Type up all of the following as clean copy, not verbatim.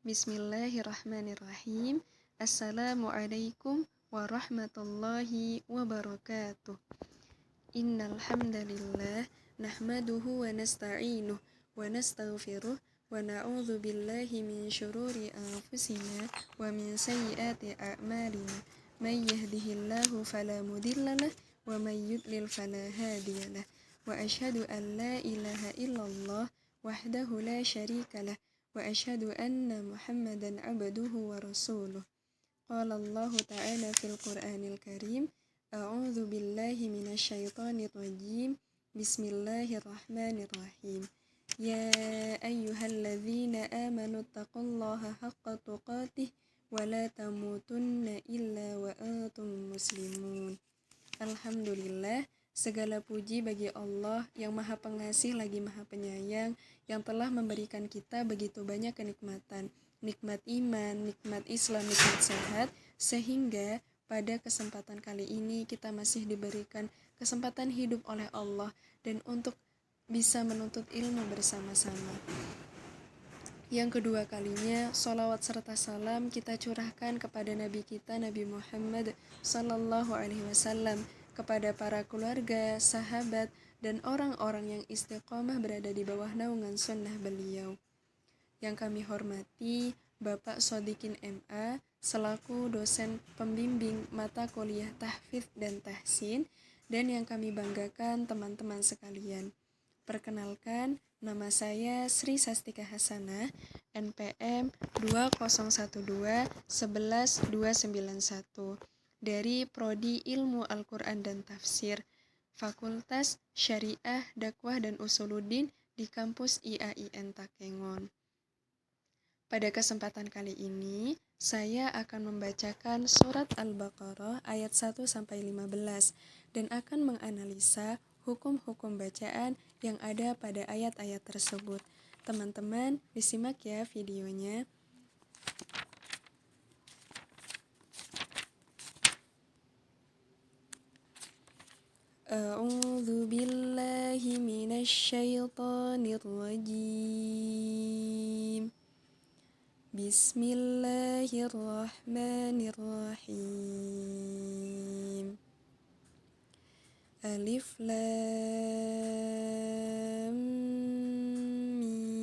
Bismillahirrahmanirrahim. Assalamualaikum warahmatullahi wabarakatuh. Innal hamdalillah nahmaduhu wa nasta'inuh wa nastaghfiruh wa na'udzu billahi min syururi anfusina wa min sayyiati a'malina. May yahdihillahu fala mudhillalah wa may yudlil fala hadiyalah. Wa asyhadu an la ilaha illallah wahdahu la syarikalah wa asyhadu anna Muhammadan abduhu wa rasuluh. Qala Allah ta'ala fil Qur'anil Karim. A'udzu billahi minasyaitonir rajim. Bismillahirrahmanirrahim. Ya ayyuhalladzina amanu taqullaha haqqa tuqatih wa la tamutunna illa wa antum muslimun. Alhamdulillah, segala puji bagi Allah yang Maha Pengasih lagi Maha Penyayang, yang telah memberikan kita begitu banyak kenikmatan, nikmat iman, nikmat Islam, nikmat sehat, sehingga pada kesempatan kali ini kita masih diberikan kesempatan hidup oleh Allah dan untuk bisa menuntut ilmu bersama-sama. Yang kedua kalinya, sholawat serta salam kita curahkan kepada Nabi kita, Nabi Muhammad Sallallahu Alaihi Wasallam, kepada para keluarga, sahabat, dan orang-orang yang istiqomah berada di bawah naungan sunnah beliau. Yang kami hormati Bapak Sodikin MA, selaku dosen pembimbing mata kuliah tahfidz dan tahsin, dan yang kami banggakan teman-teman sekalian. Perkenalkan, nama saya Sri Sastika Hasanah, NPM 2012-11291, dari Prodi Ilmu Al-Quran dan Tafsir, Fakultas Syariah, Dakwah dan Usuluddin di kampus IAIN Takengon. Pada kesempatan kali ini, saya akan membacakan surat Al-Baqarah ayat 1-15 dan akan menganalisa hukum-hukum bacaan yang ada pada ayat-ayat tersebut. Teman-teman, disimak ya videonya. A'udzu billahi minasy syaithanir rajim. Bismillahirrahmanirrahim. Alif Lam Mim.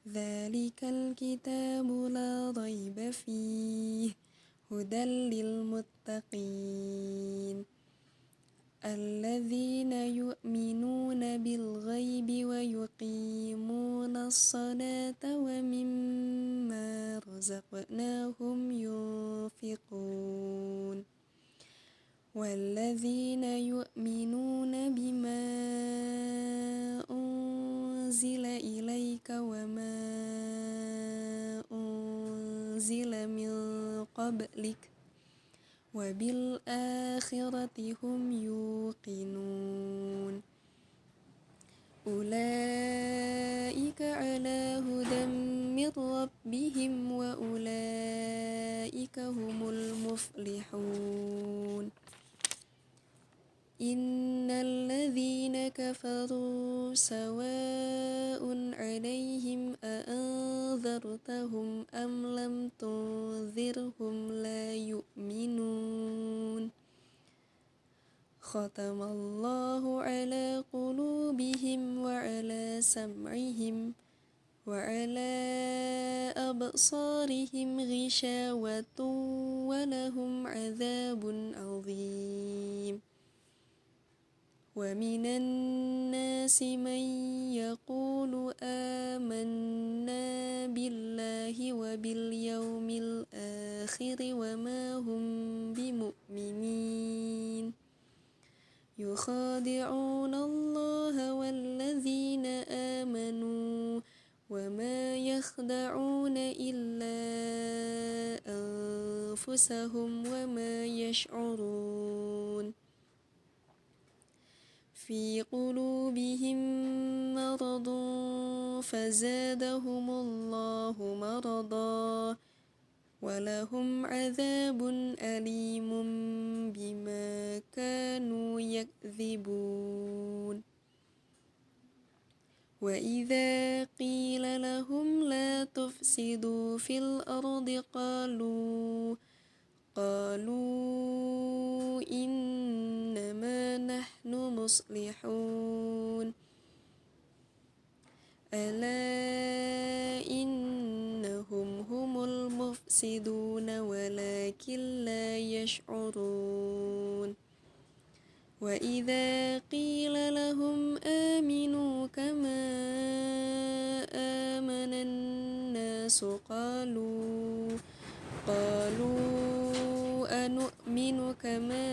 Dzalikal kitabu la raiba fihi hudal lil muttaqin. Alladzina yu'minuna bil ghaibi wa yuqimuna as-salata wa mimma razaqnahum yunfiqun. Walladzina yu'minuna bima unzila ilaika wa ma unzila min qablik wa bil akhirati hum yuqinun. Ulaika ala hudan min rabbihim wa ulaika humul muflihun. Innal ladzina kafaru sawa'un 'alaihim a anzartahum am lam tunzirhum la yu'minun. Khatamallahu 'ala qulubihim wa 'ala sam'ihim wa 'ala absarihim ghishawatun wa lahum 'adzabun 'adzim. Wa minan nasi man yaqulu amanna billahi wa bil yaumil akhir wa ma hum bimu'minin. Yukhadi'una Allaha walladzina amanu wa ma yakhda'una illa anfusahum wa ma yash'urun. Fi qulubihim maradun fazadahumullahu marada wa lahum 'adzabun alimun bima kanu yakdzibun. وإذا قيل لهم لا تفسدوا في الأرض قالوا إنما نحن مصلحون ألا إنهم هم المفسدون ولكن لا يشعرون وإذا قيل لهم آمنوا كما آمن الناس قالوا أنؤمن كما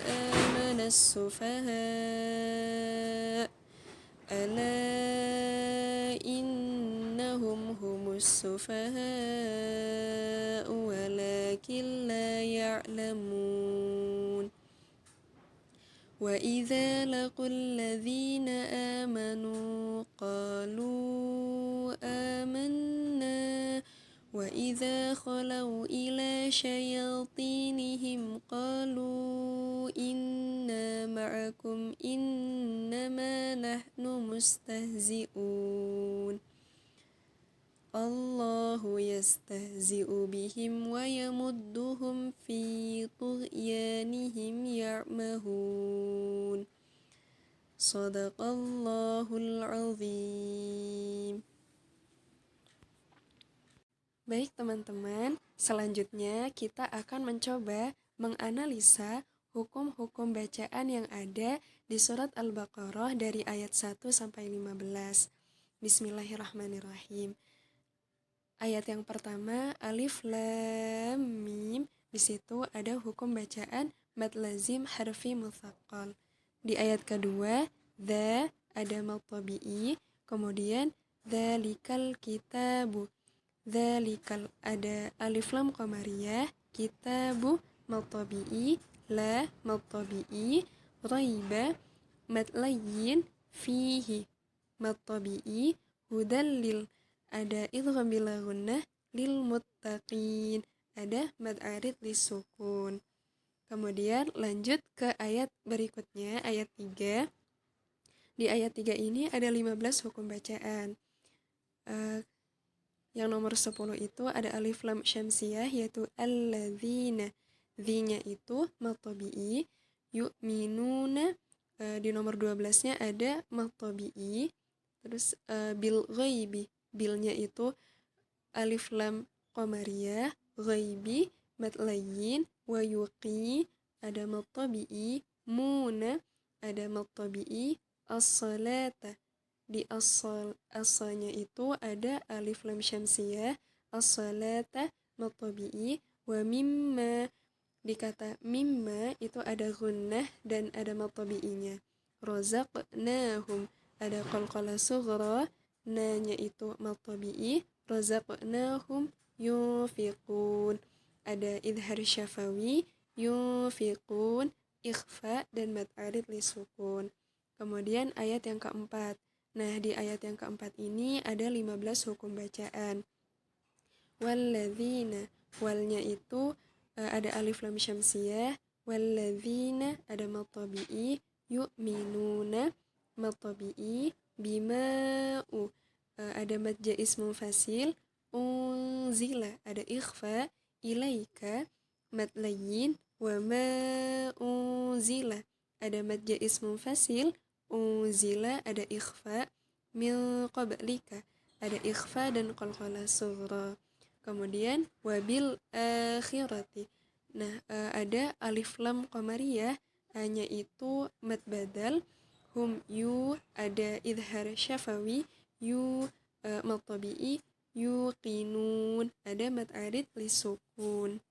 آمن السفهاء ألا إنهم هم السفهاء ولكن لا يعلمون وإذا لقوا الذين آمنوا قالوا آمنا وإذا خلوا إلى شياطينهم قالوا إنا معكم إنما نحن مستهزئون الله يستهزئ بهم ويمدهم في طغيانهم يعمهون صدق الله العظيم. Baik teman-teman, selanjutnya kita akan mencoba menganalisa hukum-hukum bacaan yang ada di surat Al-Baqarah dari ayat 1 sampai 15. Bismillahirrahmanirrahim. Ayat yang pertama, alif lam mim. Di situ ada hukum bacaan mad lazim harfi mutsaqqal. Di ayat kedua, dza ada mad tabi'i, kemudian dzalikal kitabu. Dzalikal ada alif lam qamariyah, kitabu mad tabi'i, la mad tabi'i, raiba mad layyin, fihi mad tabi'i, hudallil ada idgham bil gunnah lil muttaqin, ada mad arid lisukun. Kemudian lanjut ke ayat berikutnya, ayat 3. Di ayat 3 ini ada 15 hukum bacaan. Yang nomor 10 itu ada alif lam syamsiyah, yaitu alladzina. Zi-nya itu mad tabi'i, yu'minuna. Di nomor 12-nya ada mad tabi'i. Terus bil ghaibi, bilnya itu alif lam qamariyah, ghaibi mad layyin, wa yuqi ada mad tabi'i, muna ada mad tabi'i, as-salata di as-nya itu ada alif lam syamsiyah, as-salata mad tabi'i, wa mimma di kata mimma itu ada gunnah dan ada mad tabi'inya, razaqnahum ada qalqalah sughra, na-nya itu mad tabi'i, razaqnahum yunfiqun ada idhar syafawi, yunfiqun ikhfa dan mad arid lisukun. Kemudian ayat yang keempat. Nah, di ayat yang keempat ini ada 15 hukum bacaan. Walladzina, walnya itu ada alif lam syamsiyah, walladzina ada mad tabi'i, yu'minuna mad tabi'i, bima'u ada mad jaiz munfasil, unzila ada ikhfa, ilaika mad layyin, wa ma unzila ada mad jaiz munfasil, unzila ada ikhfa, min qablika ada ikhfa dan qalqalah sughra. Kemudian wabil akhirati. Nah, ada alif lam qamariyah, hanya itu mad badal, hum yu ada idhar syafawi, yu mad tabi'i, yuqinun ada mad arid lisukun.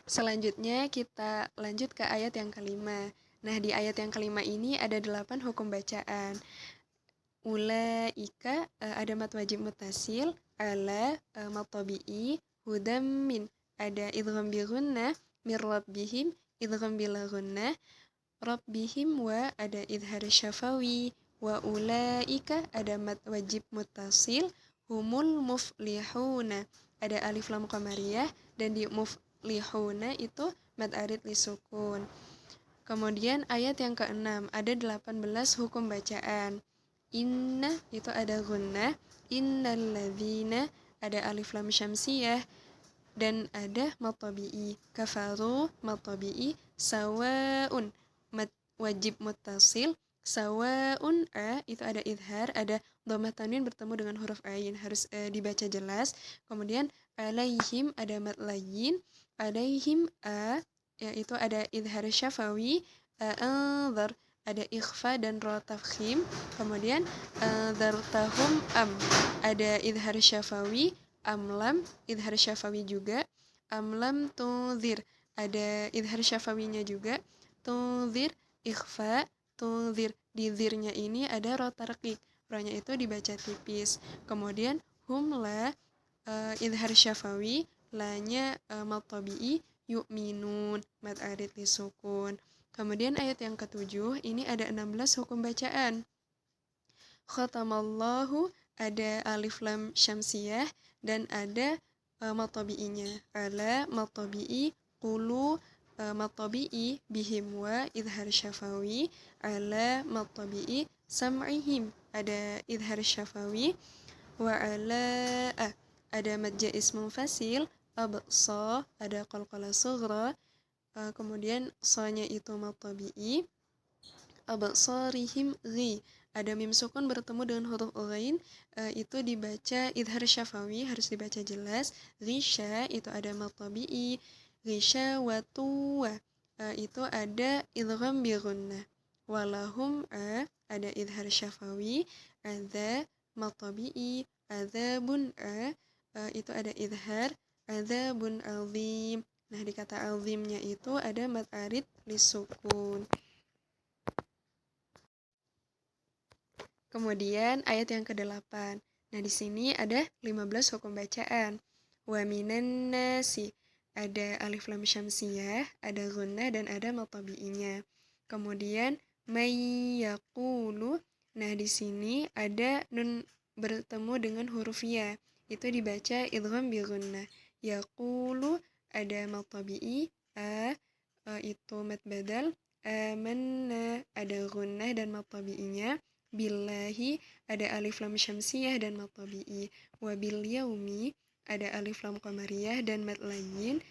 Selanjutnya kita lanjut ke ayat yang kelima. Nah, di ayat yang kelima ini ada 8 hukum bacaan. Ulaika ada mad wajib muttasil, ala mad tabi'i, hudam min ada idgham bi gunnah, mir rabbihim idgham bil gunnah, rabbihim wa ada idhar syafawi, wa ulaika ada mad wajib muttasil, humul muflihuna ada alif lam qamariyah dan di muflihuna itu mad arid lisukun. Kemudian ayat yang ke-6 ada 18 hukum bacaan. Inna itu ada gunnah, innalladzina ada alif lam syamsiyah, dan ada matabi'i. Kafaru matabi'i, sawaun wajib muttasil, sawaun itu ada idhar, ada dhammah tanwin bertemu dengan huruf ain, harus dibaca jelas. Kemudian alaihim ada mad layyin, alaihim yaitu ada idhar syafawi, anzar ada ikhfa dan ra tafkhim. Kemudian dartahum ada idhar syafawi, amlam idhar syafawi juga, amlam tunzir ada idhar syafawinya juga, tunzir ikhfa, tunzir di zirnya ini ada ra tarqiq, ra-nya itu dibaca tipis. Kemudian humla idhar syafawi, la-nya mad tabi'i, yu'minun mad arid lisukun. Kemudian ayat yang ke-7 ini ada 16 hukum bacaan. Khatamallahu ada alif lam syamsiyah dan ada matabi'inya. Ala matabi'i qulu matabi'i bihim wa idhar syafawi, ala matabi'i sam'ihim ada idhar syafawi, wa ala ada mad jaiz munfasil, absa ada qalqalah sughra, kemudian sa-nya itu matabi'i, absarihim ghi ada mim sukun bertemu dengan huruf ghain, itu dibaca idhar syafawi, harus dibaca jelas. Ghisha itu ada mad tabi'i, ghisha watu itu ada idgham bi gunnah. Walahum ada idhar syafawi, adza mad tabi'i, adzabun itu ada idhar, adzabun azim. Nah, di kata azimnya itu ada mad arid lisukun. Kemudian ayat yang ke-8. Nah, di sini ada 15 hukum bacaan. Wa minan nasi ada alif lam syamsiyah, ada gunnah dan ada matabi'inya. Kemudian may yaqulu. Nah, di sini ada nun bertemu dengan huruf ya. Itu dibaca idgham bi gunnah. Yaqulu ada matabi'i, itu mad badal, amanna ada gunnah dan matabi'inya. Billahi ada alif lam syamsiyah dan mad tabi'i, wa bil yaumi ada alif lam qamariyah dan mad layyin,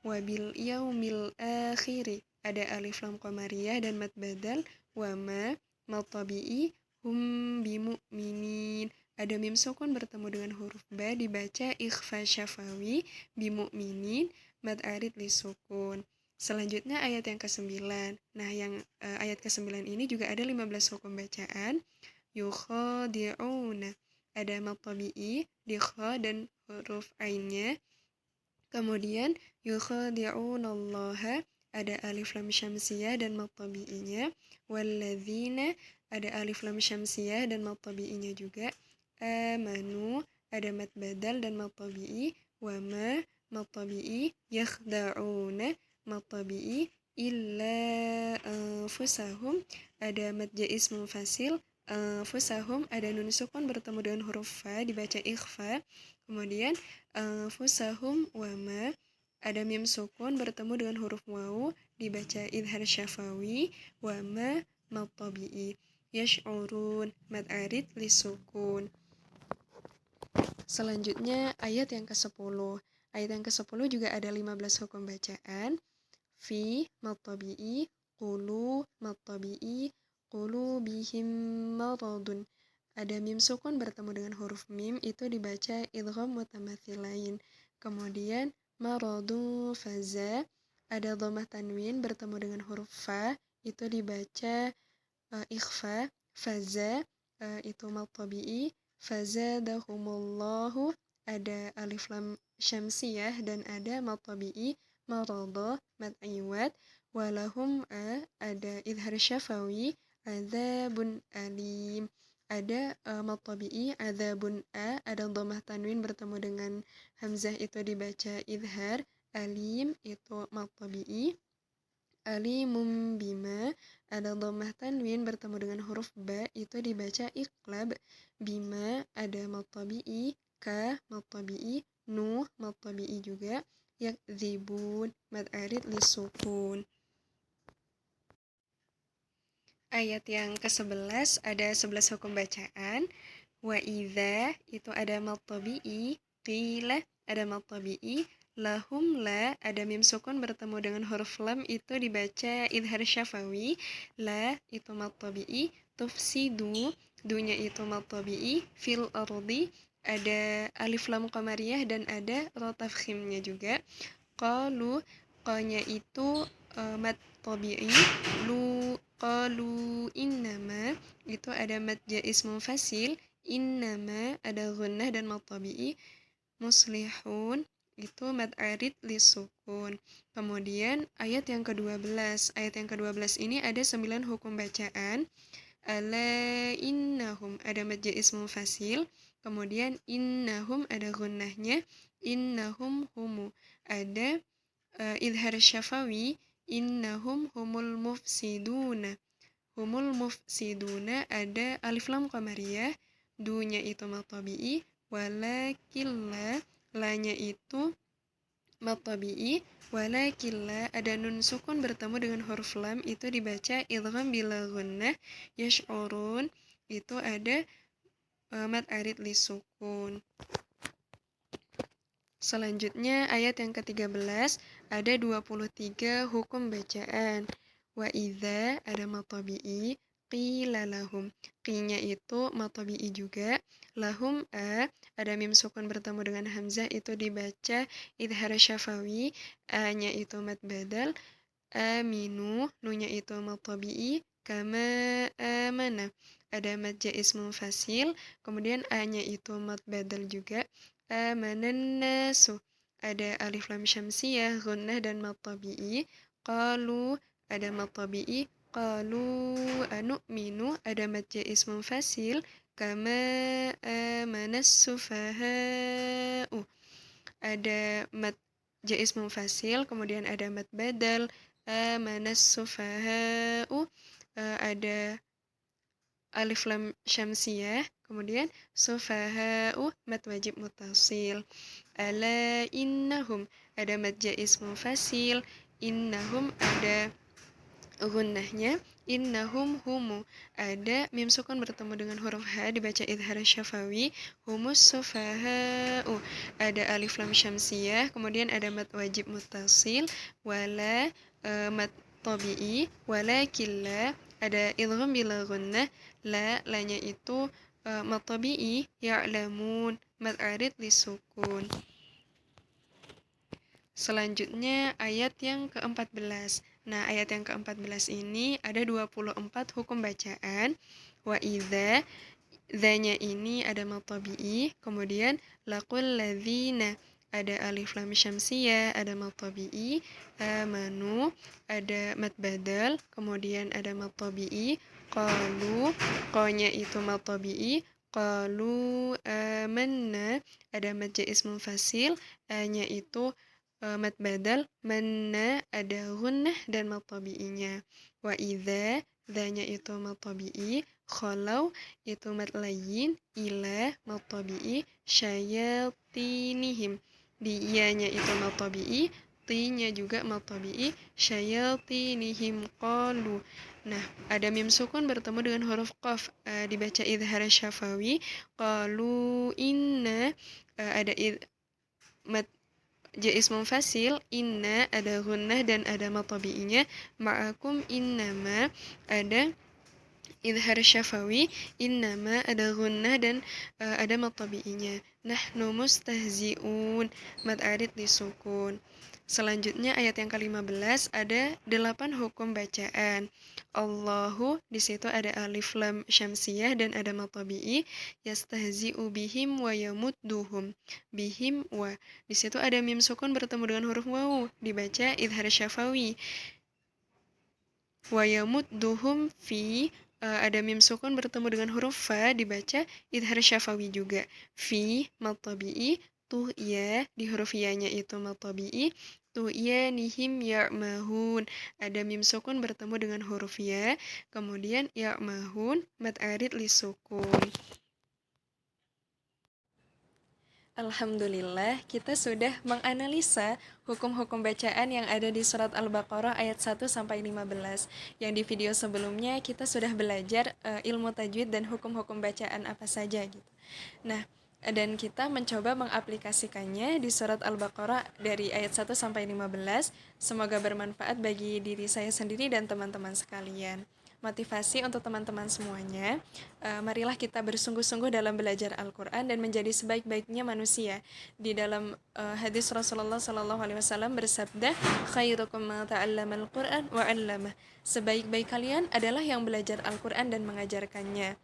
wa bil yaumil akhiri ada alif lam qamariyah dan mad badal, wa ma mad tabi'i hum bimu'minin ada mim sukun bertemu dengan huruf ba dibaca ikhfa syafawi, bimu'minin mad arid lisukun. Selanjutnya ayat yang ke-9. Nah, yang ayat ke-9 ini juga ada 15 hukum bacaan. Yukhadi'una ada mad tabi'i, di kha dan huruf ainnya. Kemudian yukhadi'unallaha ada alif lam syamsiyah dan mad tabi'inya. Walladzina ada alif lam syamsiyah dan mad tabi'inya juga. Amanu ada mad badal dan mad tabi'i. Wa ma mad tabi'i, yakhda'una mad tabi'i, illa anfusahum ada mad jaiz munfasil, anfusahum ada nun sukun bertemu dengan huruf fa dibaca ikhfa. Kemudian anfusahum wa ma ada mim sukun bertemu dengan huruf wawu dibaca idhar syafawi, wa ma mad tabi'i. Yash'urun mad arid lisukun. Selanjutnya ayat yang ke-10. Ayat yang ke-10 juga ada 15 hukum bacaan. Fi mad tabi'i, qulu mad tabi'i, qulu bihim maradun. Ada mim sukun bertemu dengan huruf mim itu dibaca idgham mutamathilain. Kemudian maradun faza ada dhammah tanwin bertemu dengan huruf fa itu dibaca ikhfa faza, itu mad tabi'i, fazadahumullahu ada alif lam syamsiyah dan ada mad tabi'i, marada mad iwad, walahum ada idhar syafawi, adzabun alim ada mad tabi'i, adzabun ada dhammah tanwin bertemu dengan hamzah itu dibaca idhar, alim itu mad tabi'i, alimum bima ada dhammah tanwin bertemu dengan huruf ba itu dibaca iqlab, bima ada mad tabi'i, ka mad tabi'i, nuh mad tabi'i juga, yakdzibun mad arid lisukun. Ayat yang ke-11 ada 11 hukum bacaan. Wa idza itu ada mad tabi'i, qila ada mad tabi'i, lahum la ada mim sukun bertemu dengan huruf lam itu dibaca idhar syafawi, la itu mad tabi'i, tufsidu dunya itu mad tabi'i, fil ardi ada alif lam qamariyah dan ada ra tafkhimnya juga. Qalu qanya itu mad tabi'i, qalu innama itu ada mad jaiz munfasil, innama ada gunnah dan mad tabi'i, muslihun itu mad arid lisukun. Kemudian ayat yang ke-12. Ayat yang ke-12 ini ada 9 hukum bacaan. Ala innahum ada mad jaiz munfasil, kemudian innahum ada gunnahnya, innahum humu ada idhar syafawi, innahum humul mufsiduna ada alif lam qamariyah, dunya itu mad tabi'i, walakin la-nya itu mad tabi'i, walakin la ada nun sukun bertemu dengan huruf lam itu dibaca idgham bila gunnah, yash'urun itu ada mad arid lisukun. Selanjutnya ayat yang ke-13 ada 23 hukum bacaan. Wa idza ada mad tabi'i, qila lahum. Qi-nya itu mad tabi'i juga. Lahum ada mim sukun bertemu dengan hamzah itu dibaca idhar syafawi, a-nya itu mad badal, aminu nu-nya itu mad tabi'i, kama amana ada mad jaiz munfasil, kemudian a-nya itu mad badal juga. Amanan nasu ada alif lam syamsiyah, gunnah dan mad tabi'i. Qalu ada mad tabi'i, qalu anu'minu ada mad jaiz munfasil, kama amanas sufaha'u ada mad jaiz munfasil, kemudian ada mad badal, amanas sufaha'u ada alif lam syamsiyah, kemudian sufaha'u mad wajib mutasil. Ala innahum ada mad jaiz munfasil, innahum ada gunnahnya, innahum humu ada mim sukun bertemu dengan huruf ha dibaca idhar syafawi, humus sufaha'u ada alif lam syamsiyah, kemudian ada mad wajib mutasil, wala mad tabi'i, walakin la ada idgham bila gunnah, la-nya itu mad tabi'i, ya'lamun mad arid lisukun. Selanjutnya ayat yang ke-14. Nah, ayat yang ke-14 ini ada 24 hukum bacaan. Wa idza dzanya ini ada mad tabi'i, kemudian laqul ladzina ada alif lam syamsiyah, ada mad tabi'i, amanu ada mad badal, kemudian ada mad tabi'i, qalu qa-nya itu mad tabi'i, qalu amanna ada mad jaiz munfasil, a-nya itu mad badal, manna ada gunnah dan mad tabi'inya. Wa idza dzanya itu mad tabi'i, khalau itu mad layyin, ila mad tabi'i, syayatinihim diyanya itu mad tabi'i, ti-nya juga mad tabi'i, syayatinihim qalu. Nah, ada mim sukun bertemu dengan huruf qaf dibaca idhar syafawi, qalu inna ada mad jaiz munfasil, inna ada gunnah dan ada mad tabi'inya, ma'akum innama ada idhar syafawi, innama ada gunnah dan ada mad tabi'inya. Nahnu mustahzi'un mad arid disukun. Selanjutnya ayat yang ke-15 ada 8 hukum bacaan. Allahu di situ ada alif lam syamsiyah dan ada mad tabi'i, yastahzi'u bihim wa yamudduhum bihim wa. Di situ ada mim sukun bertemu dengan huruf wawu dibaca idhar syafawi. Wa yamudduhum fi ada mim sukun bertemu dengan huruf fa dibaca idhar syafawi juga. Fi mad tabi'i, tuh ya di huruf ya-nya itu mad tabi'i, tuh ya nihim ya'mahun ada mim sukun bertemu dengan huruf ya, kemudian ya'mahun mad arid lisukun. Alhamdulillah, kita sudah menganalisa hukum-hukum bacaan yang ada di surat Al-Baqarah ayat 1-15. Yang di video sebelumnya kita sudah belajar ilmu tajwid dan hukum-hukum bacaan apa saja gitu. Nah, dan kita mencoba mengaplikasikannya di surat Al-Baqarah dari ayat 1-15. Semoga bermanfaat bagi diri saya sendiri dan teman-teman sekalian. Motivasi untuk teman-teman semuanya, marilah kita bersungguh-sungguh dalam belajar Al-Quran dan menjadi sebaik-baiknya manusia. Di dalam hadis Rasulullah SAW bersabda, khairukum man ta'allamal Qur'an wa 'allamah. Sebaik-baik kalian adalah yang belajar Al-Quran dan mengajarkannya.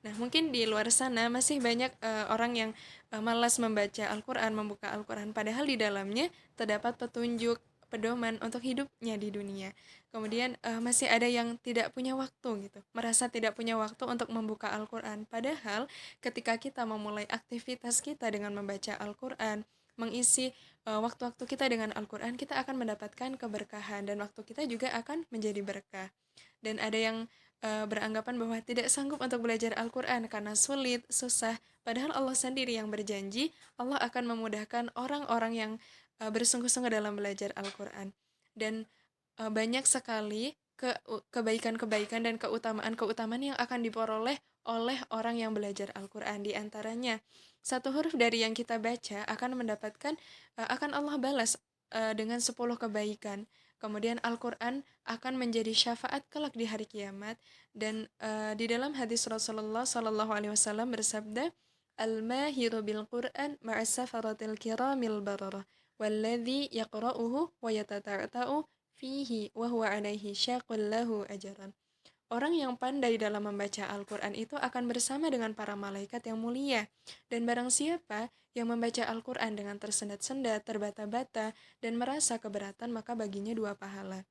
Nah, mungkin di luar sana masih banyak orang yang malas membaca Al-Quran, membuka Al-Quran, padahal di dalamnya terdapat petunjuk, pedoman untuk hidupnya di dunia. Kemudian masih ada yang tidak punya waktu gitu, merasa tidak punya waktu untuk membuka Al-Quran. Padahal ketika kita memulai aktivitas kita dengan membaca Al-Quran, mengisi waktu-waktu kita dengan Al-Quran, kita akan mendapatkan keberkahan dan waktu kita juga akan menjadi berkah. Dan ada yang beranggapan bahwa tidak sanggup untuk belajar Al-Quran karena sulit, susah. Padahal Allah sendiri yang berjanji, Allah akan memudahkan orang-orang yang bersungguh-sungguh dalam belajar Al-Quran. Dan banyak sekali kebaikan-kebaikan dan keutamaan-keutamaan yang akan diperoleh oleh orang yang belajar Al-Quran. Di antaranya, satu huruf dari yang kita baca akan mendapatkan, akan Allah balas dengan 10 kebaikan. Kemudian Al-Quran akan menjadi syafaat kelak di hari kiamat. Dan di dalam hadis Rasulullah SAW bersabda, Al-mahiru bil-Quran ma'asafaratil kiramil bararah walladhi yaqra'uhu wa yatata'ta'u fihi wa huwa alaihi syaqul lahu ajaran. Orang yang pandai dalam membaca Al-Quran itu akan bersama dengan para malaikat yang mulia. Dan barang siapa yang membaca Al-Quran dengan tersendat-sendat, terbata-bata, dan merasa keberatan, maka baginya 2 pahala.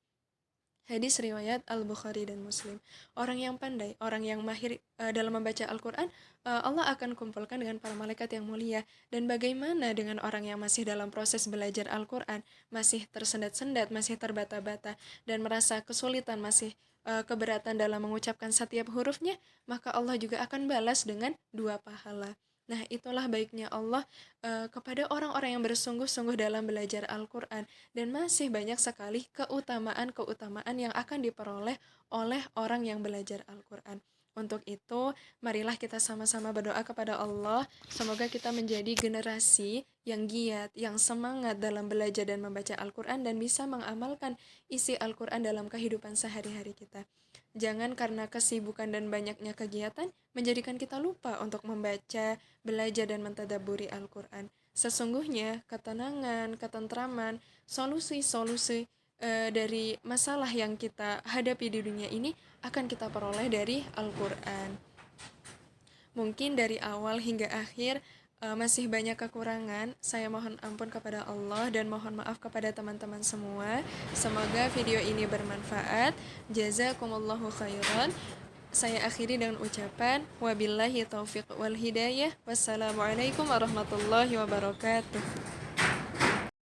Hadis riwayat Al-Bukhari dan Muslim. Orang yang pandai, orang yang mahir dalam membaca Al-Quran, Allah akan kumpulkan dengan para malaikat yang mulia. Dan bagaimana dengan orang yang masih dalam proses belajar Al-Quran, masih tersendat-sendat, masih terbata-bata, dan merasa kesulitan, masih keberatan dalam mengucapkan setiap hurufnya, maka Allah juga akan balas dengan 2 pahala. Nah, itulah baiknya Allah kepada orang-orang yang bersungguh-sungguh dalam belajar Al-Quran. Dan masih banyak sekali keutamaan-keutamaan yang akan diperoleh oleh orang yang belajar Al-Quran. Untuk itu, marilah kita sama-sama berdoa kepada Allah. Semoga kita menjadi generasi yang giat, yang semangat dalam belajar dan membaca Al-Quran, dan bisa mengamalkan isi Al-Quran dalam kehidupan sehari-hari kita. Jangan karena kesibukan dan banyaknya kegiatan menjadikan kita lupa untuk membaca, belajar, dan mentadabburi Al-Quran. Sesungguhnya ketenangan, ketentraman, solusi-solusi dari masalah yang kita hadapi di dunia ini akan kita peroleh dari Al-Quran. Mungkin dari awal hingga akhir masih banyak kekurangan. Saya mohon ampun kepada Allah dan mohon maaf kepada teman-teman semua. Semoga video ini bermanfaat. Jazakumullahu khairan. Saya akhiri dengan ucapan wabillahi taufiq wal hidayah. Wassalamualaikum warahmatullahi wabarakatuh.